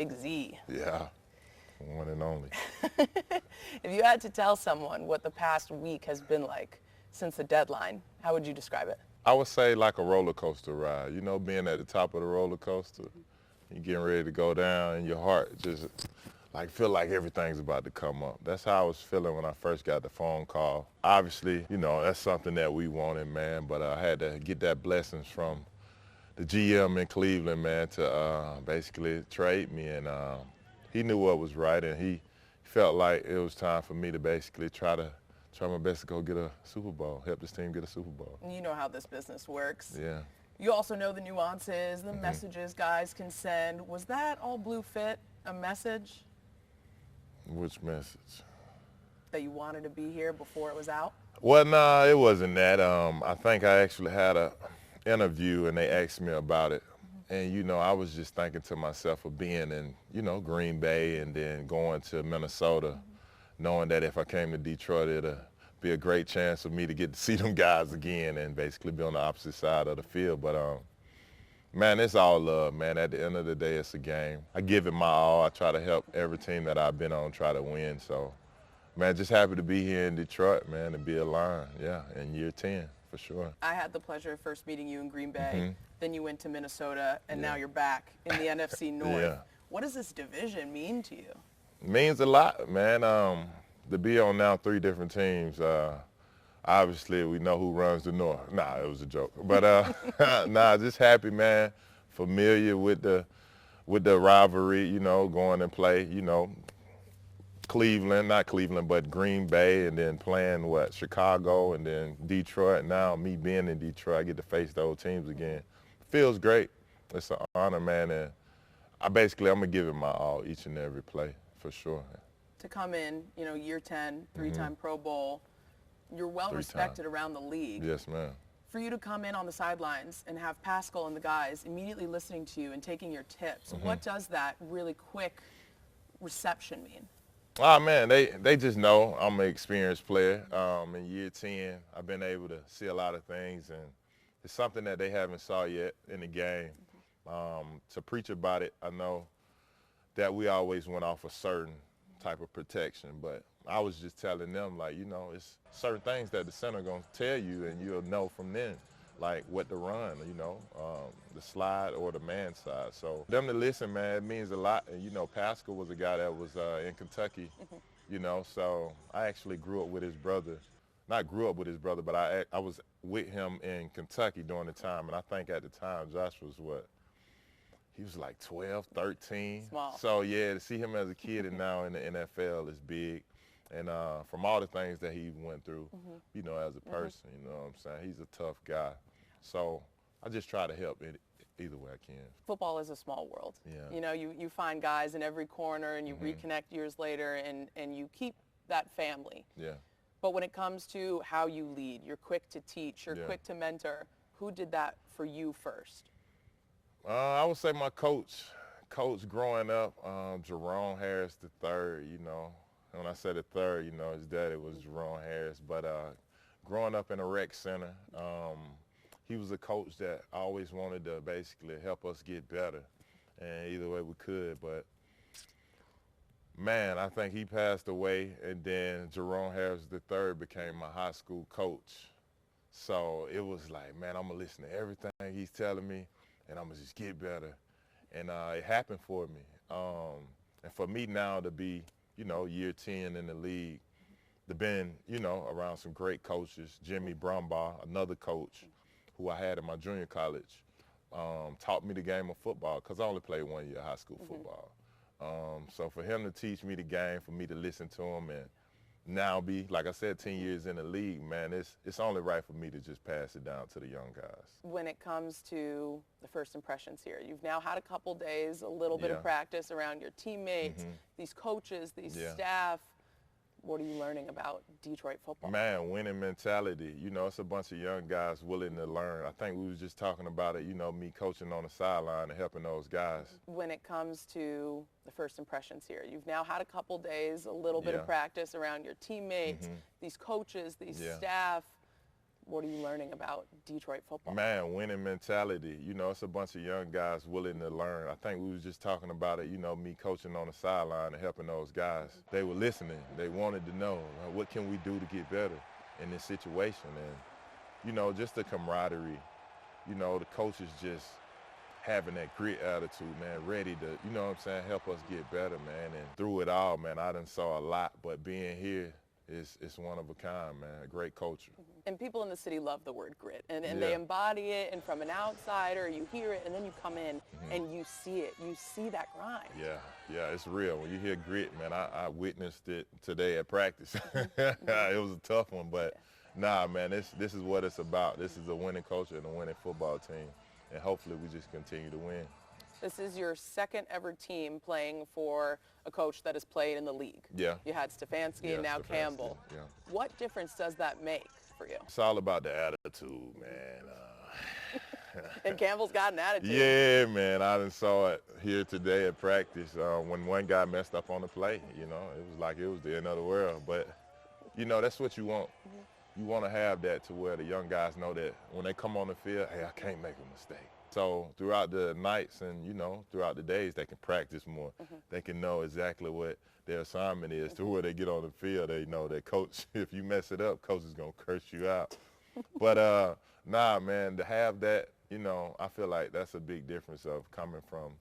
Big Z. Yeah, one and only. If you had to tell someone what the past week has been like since the deadline, how would you describe it? I would say like a roller coaster ride. You know, being at the top of the roller coaster, you getting ready to go down, and your heart just like feel like everything's about to come up. That's how I was feeling when I first got the phone call. Obviously, you know, that's something that we wanted, man, but I had to get that blessings from the GM in Cleveland, man, to basically trade me, and he knew what was right, and he felt like it was time for me to basically try my best to go get a Super Bowl, help this team get a Super Bowl. You know how this business works. Yeah. You also know the nuances, the messages guys can send. Was that all blue fit a message Which message? that you wanted to be here before it was out? Well, nah, it wasn't that. I think I actually had a interview and they asked me about it. And, you know, I was just thinking to myself of being in, you know, Green Bay and then going to Minnesota, knowing that if I came to Detroit, it'd be a great chance for me to get to see them guys again and basically be on the opposite side of the field. But, man, it's all love, man. At the end of the day, it's a game. I give it my all. I try to help every team that I've been on try to win. So, man, just happy to be here in Detroit, man, and be a Lion, yeah, in year 10, for sure. I had the pleasure of first meeting you in Green Bay. Then you went to Minnesota, and now you're back in the NFC North. Yeah. What does this division mean to you? It means a lot, man. To be on now 3 different teams, obviously we know who runs the North. Nah, it was a joke. But nah, just happy, man. Familiar with the rivalry, you know, going and play, you know, not Cleveland, but Green Bay, and then playing Chicago, and then Detroit. Now me being in Detroit, I get to face those teams again. Feels great. It's an honor, man, and I'm gonna give it my all each and every play, for sure. To come in, you know, year 10, 3-time Pro Bowl, you're well respected around the league. Yes, ma'am. For you to come in on the sidelines and have Pascal and the guys immediately listening to you and taking your tips, what does that really quick reception mean? Oh, man, they just know I'm an experienced player. In year 10, I've been able to see a lot of things, and it's something that they haven't saw yet in the game. To preach about it, I know that we always went off a certain type of protection, but I was just telling them, like, you know, it's certain things that the center going to tell you, and you'll know from then, like what to run, you know, the slide or the man side. So them to listen, man, it means a lot. And, you know, Pascal was a guy that was in Kentucky, you know, so I actually grew up with his brother. Not grew up with his brother, but I was with him in Kentucky during the time. And I think at the time, Josh was he was like 12, 13. Small. So, yeah, to see him as a kid and now in the NFL is big. And from all the things that he went through, you know, as a person, you know what I'm saying? He's a tough guy. So I just try to help either way I can. Football is a small world. Yeah. You know, you find guys in every corner and you reconnect years later and you keep that family. Yeah. But when it comes to how you lead, you're quick to teach, you're Yeah. quick to mentor. Who did that for you first? I would say my coach growing up, Jerome Harris III, you know. When I said the third, you know, his daddy was Jerome Harris. But growing up in a rec center, he was a coach that always wanted to basically help us get better, and either way we could. But, man, I think he passed away, and then Jerome Harris III became my high school coach. So it was like, man, I'm going to listen to everything he's telling me, and I'm going to just get better. And it happened for me. And for me now to be, you know, year 10 in the league, to been, you know, around some great coaches. Jimmy Brumbaugh, another coach who I had in my junior college, taught me the game of football because I only played 1 year of high school football. So for him to teach me the game, for me to listen to him, and now be, like I said, 10 years in the league, man, it's only right for me to just pass it down to the young guys. When it comes to the first impressions here, you've now had a couple days, a little bit of practice around your teammates, these coaches, these staff. What are you learning about Detroit football? Man, winning mentality. You know, it's a bunch of young guys willing to learn. I think we was just talking about it, you know, me coaching on the sideline and helping those guys. When it comes to the first impressions here, you've now had a couple days, a little bit of practice around your teammates, these coaches, these staff. What are you learning about Detroit football? Man, winning mentality. You know, it's a bunch of young guys willing to learn. I think we was just talking about it, you know, me coaching on the sideline and helping those guys. They were listening. They wanted to know, what can we do to get better in this situation? And, you know, just the camaraderie, you know, the coaches just having that grit attitude, man, ready to, you know what I'm saying, help us get better, man. And through it all, man, I done saw a lot, but being here, it's one of a kind, man, a great culture. And people in the city love the word grit, and they embody it, and from an outsider, you hear it, and then you come in and you see it. You see that grind. Yeah, it's real. When you hear grit, man, I witnessed it today at practice. It was a tough one, but nah, man, this is what it's about. This is a winning culture and a winning football team, and hopefully we just continue to win. This is your second ever team playing for a coach that has played in the league. Yeah. You had Stefanski and now Stefanski, Campbell. yeah. What difference does that make for you? It's all about the attitude, man. And Campbell's got an attitude. Yeah, man, I done saw it here today at practice when one guy messed up on the play, you know. It was like it was the end of the world. But, you know, that's what you want. You want to have that to where the young guys know that when they come on the field, hey, I can't make a mistake. So throughout the nights and, you know, throughout the days, they can practice more. They can know exactly what their assignment is to where they get on the field. They know that coach, if you mess it up, coach is going to curse you out. But, nah, man, to have that, you know, I feel like that's a big difference of coming from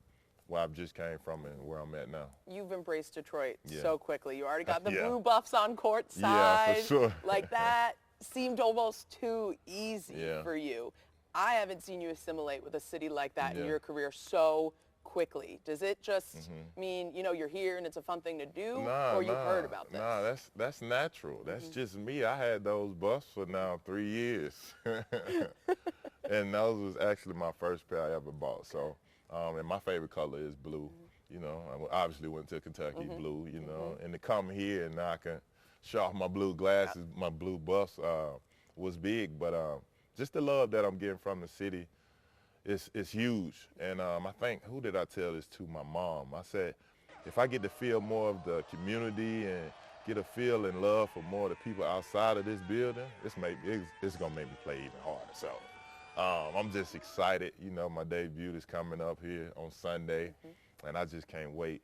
where I just came from and where I'm at now. You've embraced Detroit so quickly. You already got the blue buffs on court side. Yeah, for sure. Like that seemed almost too easy for you. I haven't seen you assimilate with a city like that in your career so quickly. Does it just mean, you know, you're here and it's a fun thing to do, or you heard about this? Nah, that's natural. That's just me. I had those buffs for now 3 years. And those was actually my first pair I ever bought. So, and my favorite color is blue. You know, I obviously went to Kentucky blue, you know, and to come here and now I can show off my blue glasses, my blue buffs was big, but just the love that I'm getting from the city is huge. And I think, who did I tell this to? My mom. I said, if I get to feel more of the community and get a feel and love for more of the people outside of this building, it's going to make me play even harder. So I'm just excited. You know, my debut is coming up here on Sunday, and I just can't wait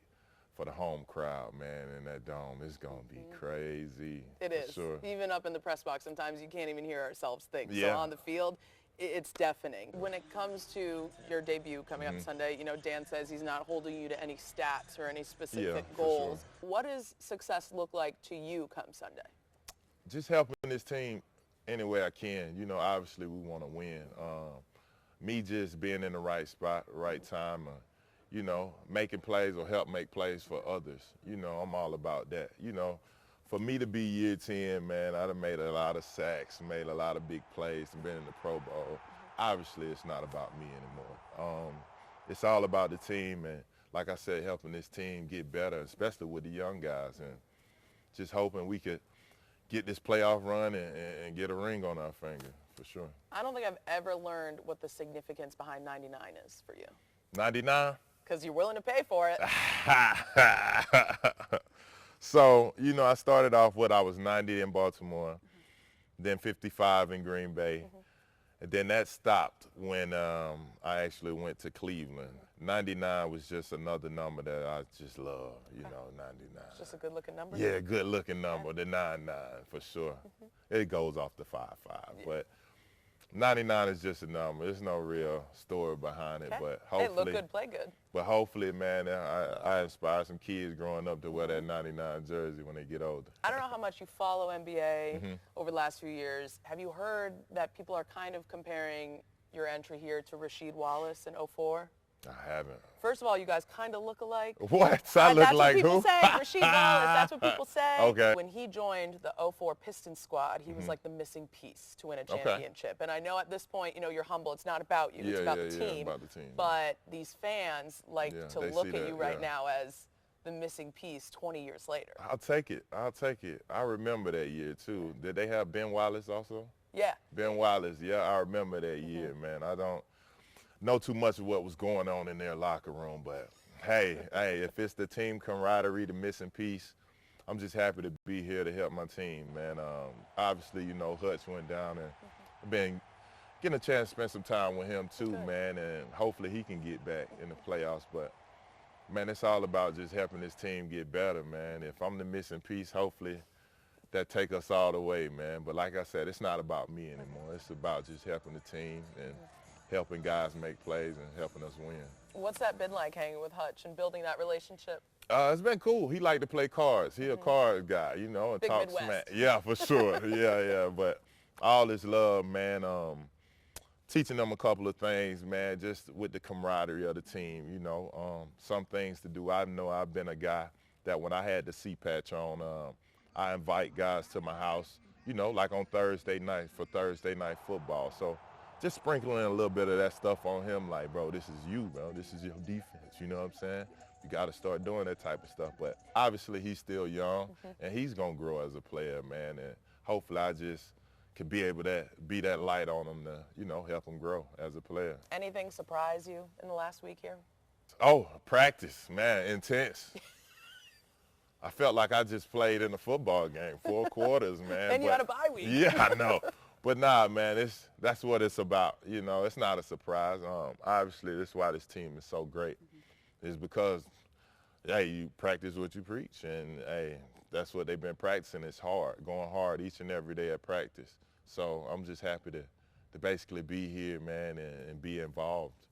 for the home crowd, man, in that dome. It's going to be crazy. It is. Sure. Even up in the press box, sometimes you can't even hear ourselves think. Yeah. So on the field, it's deafening. When it comes to your debut coming up Sunday, you know, Dan says he's not holding you to any stats or any specific goals. Sure. What does success look like to you come Sunday? Just helping this team any way I can. You know, obviously we want to win. Me just being in the right spot, right time, you know, making plays or help make plays for others. You know, I'm all about that. You know, for me to be year 10, man, I done made a lot of sacks, made a lot of big plays, and been in the Pro Bowl. Obviously, it's not about me anymore. It's all about the team, and like I said, helping this team get better, especially with the young guys, and just hoping we could get this playoff run and get a ring on our finger, for sure. I don't think I've ever learned what the significance behind 99 is for you. 99? Because you're willing to pay for it. So, you know, I started off with I was 90 in Baltimore, then 55 in Green Bay, and then that stopped when I actually went to Cleveland. 99 was just another number that I just love, you know, 99. It's just a good-looking number? Yeah, good-looking number, the 99 for sure. It goes off the 55, but 99 is just a number. There's no real story behind it, but hopefully. Hey, look good, play good. But hopefully, man, I inspire some kids growing up to wear that 99 jersey when they get older. I don't know how much you follow NBA over the last few years. Have you heard that people are kind of comparing your entry here to Rasheed Wallace in 04? I haven't. First of all, you guys kind of look alike. What? I look like who? That's what people say. Rasheed Wallace, that's what people say. Okay. When he joined the 04 Pistons squad, he was like the missing piece to win a championship. And I know at this point, you know, you're humble. It's not about you. It's about the team. About the team. But these fans like to look at you right now as the missing piece 20 years later. I'll take it. I'll take it. I remember that year, too. Did they have Ben Wallace also? Yeah. Ben Wallace, yeah, I remember that year, man. I don't know too much of what was going on in their locker room, but hey, if it's the team camaraderie, the missing piece, I'm just happy to be here to help my team, man. Obviously, you know, Hutch went down and I've been getting a chance to spend some time with him too, Good. man, and hopefully he can get back in the playoffs. But, man, it's all about just helping this team get better, man. If I'm the missing piece, hopefully that take us all the way, man. But like I said, it's not about me anymore. It's about just helping the team and helping guys make plays and helping us win. What's that been like hanging with Hutch and building that relationship? It's been cool. He liked to play cards. He a card guy, you know, and Big talk Midwest. smack. Yeah, for sure. yeah. But all this love, man, teaching them a couple of things, man, just with the camaraderie of the team, you know, some things to do. I know I've been a guy that when I had the C-patch on, I invite guys to my house, you know, like on Thursday night for Thursday night football. So just sprinkling a little bit of that stuff on him, like, bro, this is you, bro. This is your defense, you know what I'm saying? You got to start doing that type of stuff. But obviously he's still young, and he's going to grow as a player, man. And hopefully I just can be able to be that light on him to, you know, help him grow as a player. Anything surprise you in the last week here? Oh, practice, man, intense. I felt like I just played in a football game, 4 quarters, man. And you had a bye week. Yeah, I know. But nah, man, that's what it's about. You know, it's not a surprise. Obviously, that's why this team is so great. It's because, hey, you practice what you preach, and hey, that's what they've been practicing. It's hard, going hard each and every day at practice. So I'm just happy to basically be here, man, and be involved